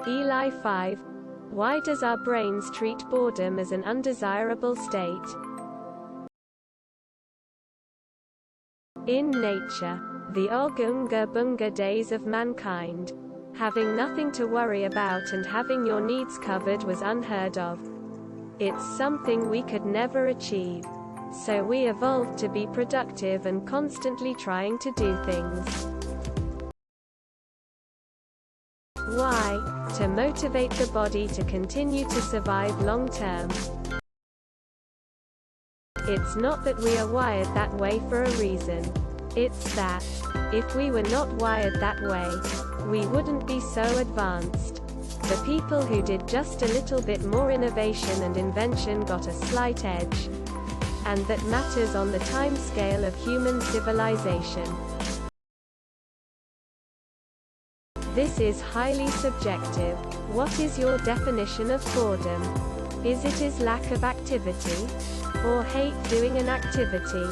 ELI5. Why does our brains treat boredom as an undesirable state? In nature, the Ogunga Bunga days of mankind, having nothing to worry about and having your needs covered was unheard of. It's something we could never achieve. So we evolved to be productive and constantly trying to do things. Why? To motivate the body to continue to survive long term. It's not that we are wired that way for a reason. It's that, if we were not wired that way, we wouldn't be so advanced. The people who did just a little bit more innovation and invention got a slight edge. And that matters on the time scale of human civilization. This is highly subjective. What is your definition of boredom? Is it his lack of activity? Or hate doing an activity?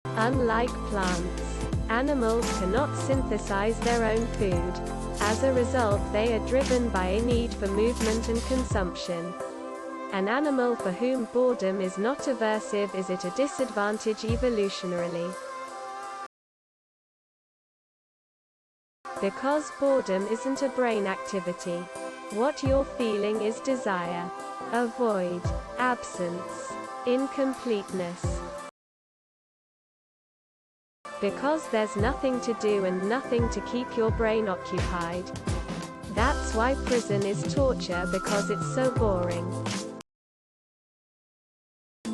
Unlike plants, animals cannot synthesize their own food. As a result, they are driven by a need for movement and consumption. An animal for whom boredom is not aversive is at a disadvantage evolutionarily. Because boredom isn't a brain activity. What you're feeling is desire. A void. Absence. Incompleteness. Because there's nothing to do and nothing to keep your brain occupied. That's why prison is torture, because it's so boring.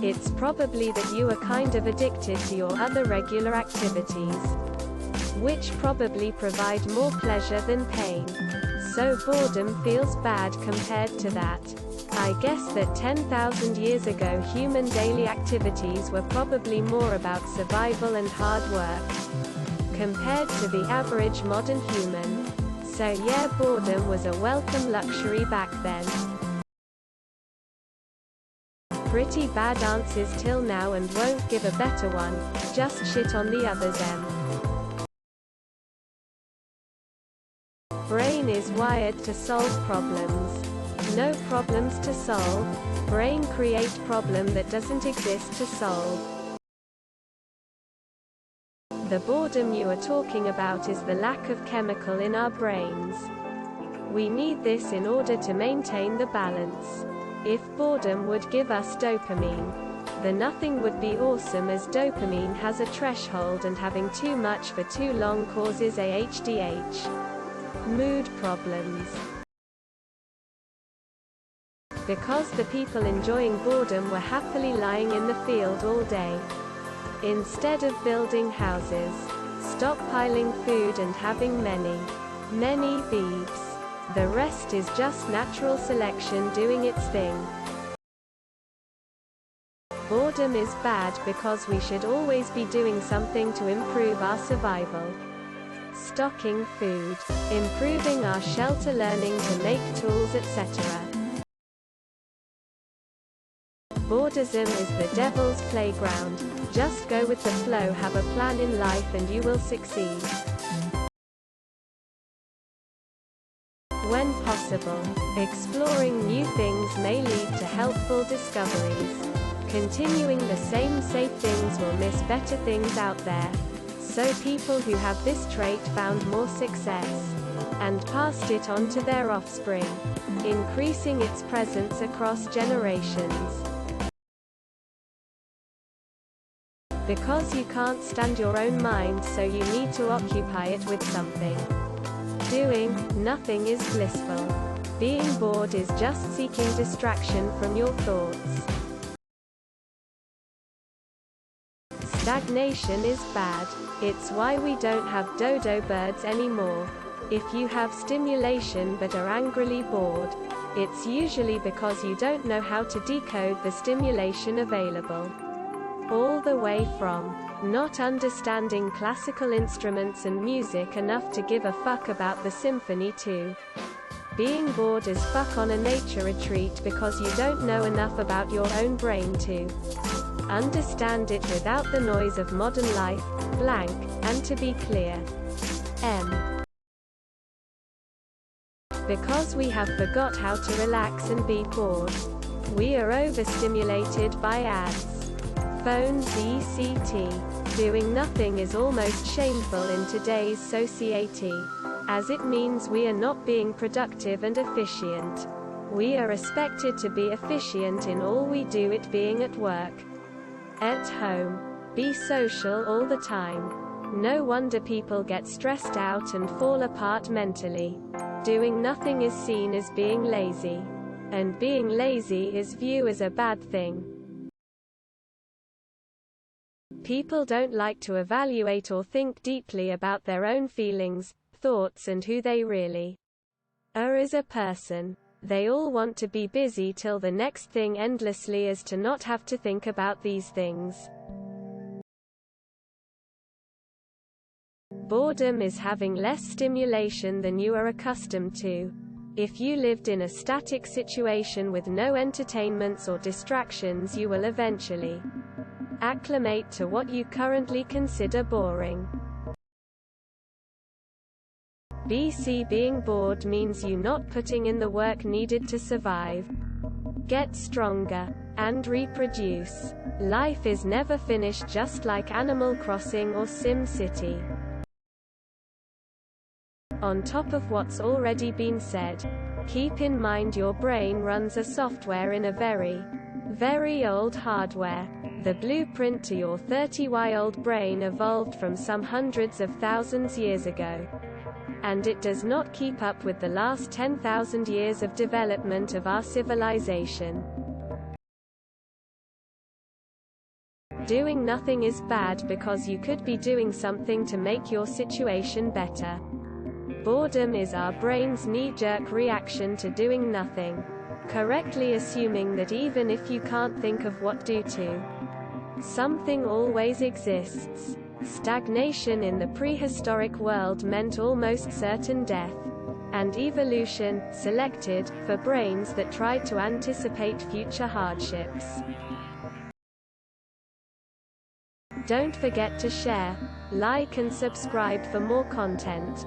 It's probably that you are kind of addicted to your other regular activities, which probably provide more pleasure than pain. So boredom feels bad compared to that. I guess that 10,000 years ago human daily activities were probably more about survival and hard work, compared to the average modern human. So yeah, boredom was a welcome luxury back then. Pretty bad answers till now and won't give a better one, just shit on the others. Brain is wired to solve problems. No problems to solve. Brain create problem that doesn't exist to solve. The boredom you are talking about is the lack of chemical in our brains. We need this in order to maintain the balance. If boredom would give us dopamine, then nothing would be awesome, as dopamine has a threshold and having too much for too long causes ADHD. Mood problems. Because the people enjoying boredom were happily lying in the field all day. Instead of building houses, stockpiling food and having many babies. The rest is just natural selection doing its thing. Boredom is bad because we should always be doing something to improve our survival. Stocking food, improving our shelter, learning to make tools, etc. Boredom is the devil's playground. Just go with the flow, have a plan in life and you will succeed. When possible, exploring new things may lead to helpful discoveries. Continuing the same safe things will miss better things out there. So people who have this trait found more success, and passed it on to their offspring, increasing its presence across generations. Because you can't stand your own mind, so you need to occupy it with something. Doing nothing is blissful. Being bored is just seeking distraction from your thoughts. Stagnation is bad. It's why we don't have dodo birds anymore. If you have stimulation but are angrily bored, it's usually because you don't know how to decode the stimulation available. All the way from not understanding classical instruments and music enough to give a fuck about the symphony to being bored as fuck on a nature retreat because you don't know enough about your own brain to understand it without the noise of modern life, blank, and to be clear. Because we have forgot how to relax and be bored. We are overstimulated by ads, phones, etc. Doing nothing is almost shameful in today's society, as it means we are not being productive and efficient. We are expected to be efficient in all we do, it being at work, at home, be social all the time. No wonder people get stressed out and fall apart mentally. Doing nothing is seen as being lazy. And being lazy is viewed as a bad thing. People don't like to evaluate or think deeply about their own feelings, thoughts, and who they really are as a person. They all want to be busy till the next thing endlessly as to not have to think about these things. Boredom is having less stimulation than you are accustomed to. If you lived in a static situation with no entertainments or distractions, you will eventually acclimate to what you currently consider boring. Being bored means you not putting in the work needed to survive, get stronger, and reproduce. Life is never finished, just like Animal Crossing or Sim City. On top of what's already been said, keep in mind your brain runs a software in a very, very old hardware. The blueprint to your 30-year-old brain evolved from some hundreds of thousands years ago. And it does not keep up with the last 10,000 years of development of our civilization. Doing nothing is bad because you could be doing something to make your situation better. Boredom is our brain's knee-jerk reaction to doing nothing, correctly assuming that even if you can't think of what to do, something always exists. Stagnation in the prehistoric world meant almost certain death, and evolution selected for brains that tried to anticipate future hardships. Don't forget to share, like and subscribe for more content.